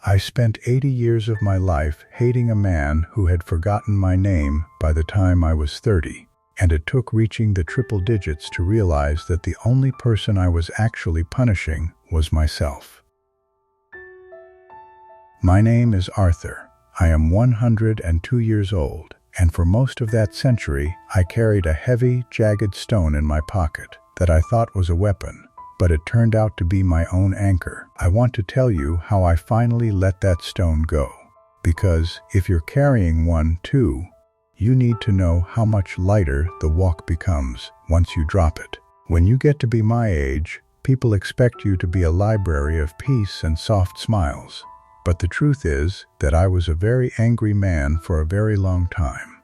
I spent 80 years of my life hating a man who had forgotten my name by the time I was 30, and it took reaching the triple digits to realize that the only person I was actually punishing was myself. My name is Arthur. I am 102 years old, and for most of that century, I carried a heavy, jagged stone in my pocket that I thought was a weapon, but it turned out to be my own anchor. I want to tell you how I finally let that stone go, because if you're carrying one too, you need to know how much lighter the walk becomes once you drop it. When you get to be my age, people expect you to be a library of peace and soft smiles. But the truth is that I was a very angry man for a very long time.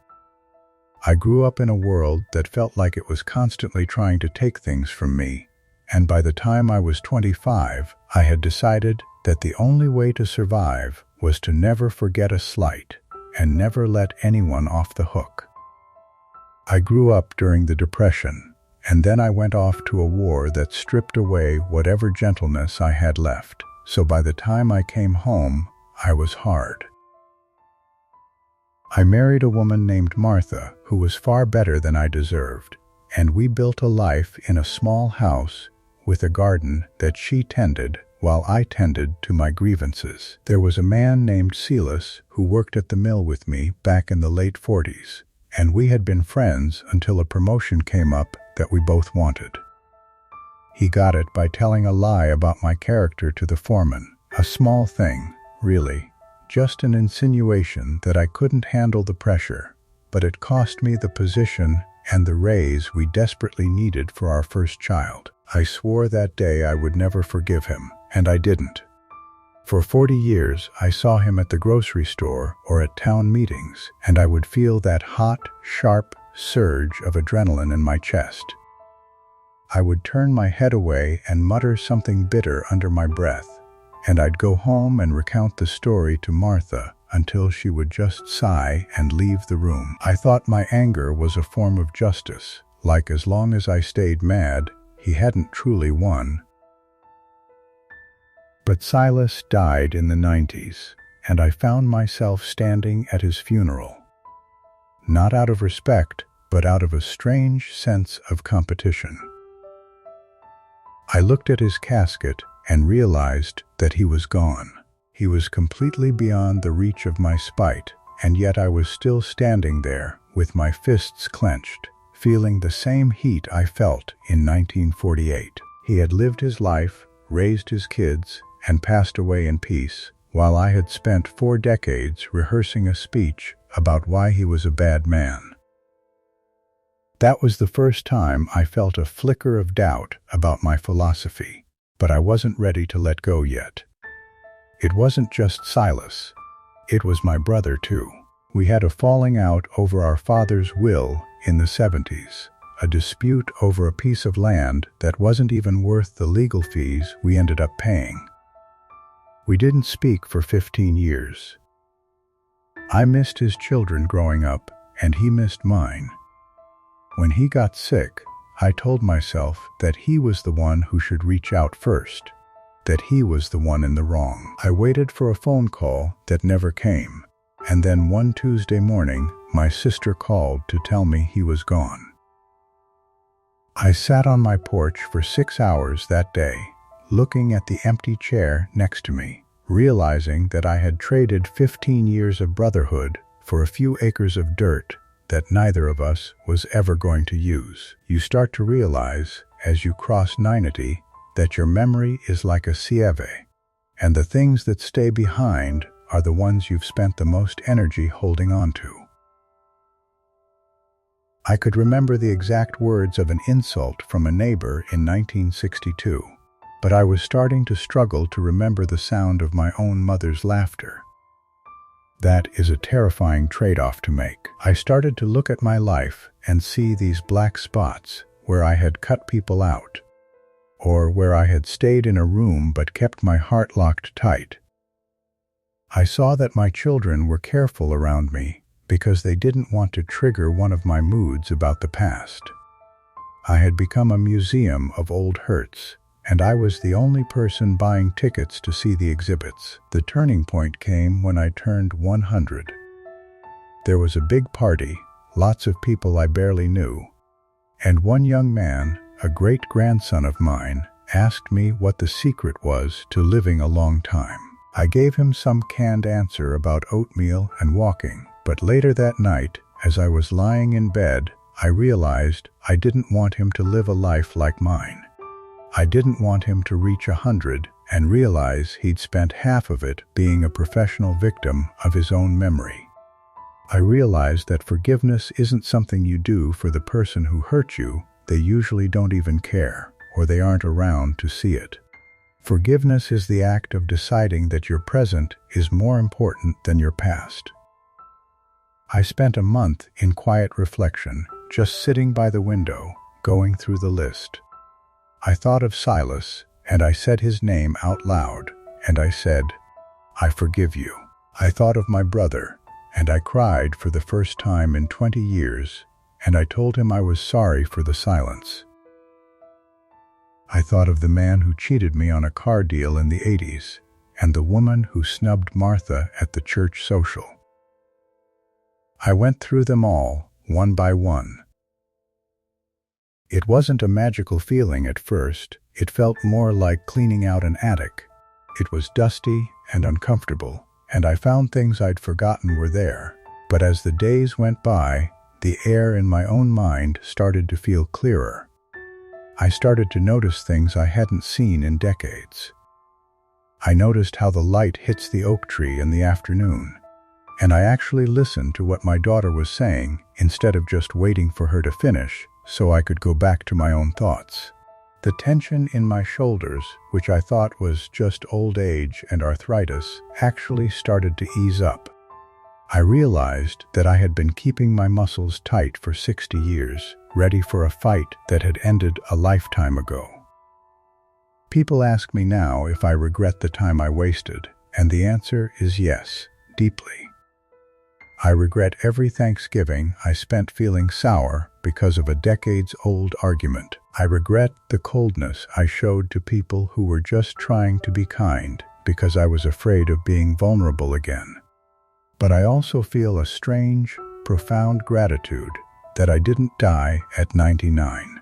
I grew up in a world that felt like it was constantly trying to take things from me, and by the time I was 25, I had decided that the only way to survive was to never forget a slight and never let anyone off the hook. I grew up during the Depression, and then I went off to a war that stripped away whatever gentleness I had left. So by the time I came home, I was hard. I married a woman named Martha who was far better than I deserved, and we built a life in a small house with a garden that she tended while I tended to my grievances. There was a man named Silas who worked at the mill with me back in the late 40s, and we had been friends until a promotion came up that we both wanted. He got it by telling a lie about my character to the foreman. A small thing, really, just an insinuation that I couldn't handle the pressure, but it cost me the position and the raise we desperately needed for our first child. I swore that day I would never forgive him, and I didn't. For 40 years, I saw him at the grocery store or at town meetings, and I would feel that hot, sharp surge of adrenaline in my chest. I would turn my head away and mutter something bitter under my breath, and I'd go home and recount the story to Martha until she would just sigh and leave the room. I thought my anger was a form of justice, like as long as I stayed mad, he hadn't truly won. But Silas died in the 90s, and I found myself standing at his funeral. Not out of respect, but out of a strange sense of competition. I looked at his casket and realized that he was gone. He was completely beyond the reach of my spite, and yet I was still standing there with my fists clenched, feeling the same heat I felt in 1948. He had lived his life, raised his kids, and passed away in peace, while I had spent 4 decades rehearsing a speech about why he was a bad man. That was the first time I felt a flicker of doubt about my philosophy, but I wasn't ready to let go yet. It wasn't just Silas. It was my brother too. We had a falling out over our father's will in the 70s, a dispute over a piece of land that wasn't even worth the legal fees we ended up paying. We didn't speak for 15 years. I missed his children growing up, and he missed mine. When he got sick, I told myself that he was the one who should reach out first, that he was the one in the wrong. I waited for a phone call that never came, and then one Tuesday morning, my sister called to tell me he was gone. I sat on my porch for 6 hours that day, looking at the empty chair next to me, realizing that I had traded 15 years of brotherhood for a few acres of dirt that neither of us was ever going to use. You start to realize, as you cross 90, that your memory is like a sieve, and the things that stay behind are the ones you've spent the most energy holding on to. I could remember the exact words of an insult from a neighbor in 1962, but I was starting to struggle to remember the sound of my own mother's laughter. That is a terrifying trade-off to make. I started to look at my life and see these black spots where I had cut people out, or where I had stayed in a room but kept my heart locked tight. I saw that my children were careful around me because they didn't want to trigger one of my moods about the past. I had become a museum of old hurts, and I was the only person buying tickets to see the exhibits. The turning point came when I turned 100. There was a big party, lots of people I barely knew, and one young man, a great-grandson of mine, asked me what the secret was to living a long time. I gave him some canned answer about oatmeal and walking, but later that night, as I was lying in bed, I realized I didn't want him to live a life like mine. I didn't want him to reach 100 and realize he'd spent half of it being a professional victim of his own memory. I realized that forgiveness isn't something you do for the person who hurt you. They usually don't even care, or they aren't around to see it. Forgiveness is the act of deciding that your present is more important than your past. I spent a month in quiet reflection, just sitting by the window, going through the list. I thought of Silas, and I said his name out loud, and I said, "I forgive you." I thought of my brother, and I cried for the first time in 20 years, and I told him I was sorry for the silence. I thought of the man who cheated me on a car deal in the 80s, and the woman who snubbed Martha at the church social. I went through them all, one by one. It wasn't a magical feeling at first. It felt more like cleaning out an attic. It was dusty and uncomfortable, and I found things I'd forgotten were there. But as the days went by, the air in my own mind started to feel clearer. I started to notice things I hadn't seen in decades. I noticed how the light hits the oak tree in the afternoon, and I actually listened to what my daughter was saying instead of just waiting for her to finish so I could go back to my own thoughts. The tension in my shoulders, which I thought was just old age and arthritis, actually started to ease up. I realized that I had been keeping my muscles tight for 60 years, ready for a fight that had ended a lifetime ago. People ask me now if I regret the time I wasted, and the answer is yes, deeply. I regret every Thanksgiving I spent feeling sour because of a decades-old argument. I regret the coldness I showed to people who were just trying to be kind because I was afraid of being vulnerable again. But I also feel a strange, profound gratitude that I didn't die at 99.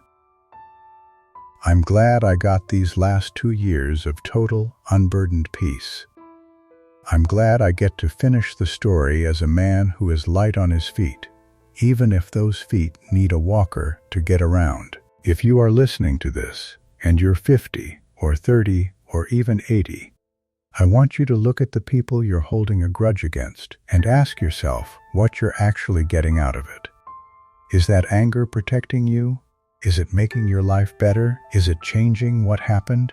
I'm glad I got these last 2 years of total, unburdened peace. I'm glad I get to finish the story as a man who is light on his feet, even if those feet need a walker to get around. If you are listening to this, and you're 50, or 30, or even 80, I want you to look at the people you're holding a grudge against and ask yourself what you're actually getting out of it. Is that anger protecting you? Is it making your life better? Is it changing what happened?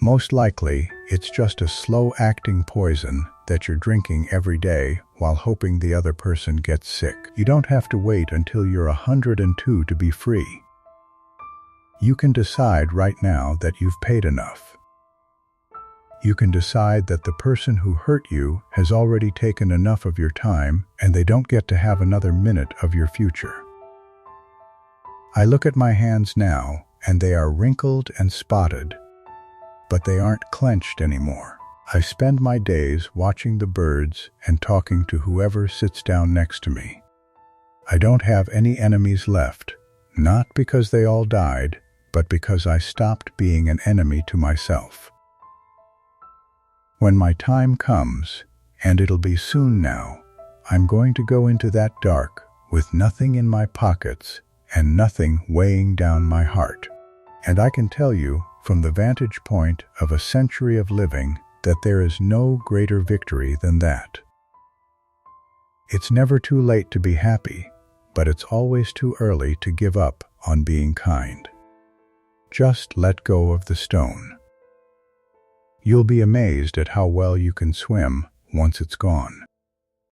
Most likely, it's just a slow-acting poison that you're drinking every day while hoping the other person gets sick. You don't have to wait until you're 102 to be free. You can decide right now that you've paid enough. You can decide that the person who hurt you has already taken enough of your time and they don't get to have another minute of your future. I look at my hands now and they are wrinkled and spotted, but they aren't clenched anymore. I spend my days watching the birds and talking to whoever sits down next to me. I don't have any enemies left, not because they all died, but because I stopped being an enemy to myself. When my time comes, and it'll be soon now, I'm going to go into that dark with nothing in my pockets and nothing weighing down my heart. And I can tell you, from the vantage point of a century of living, that there is no greater victory than that. It's never too late to be happy, but it's always too early to give up on being kind. Just let go of the stone. You'll be amazed at how well you can swim once it's gone.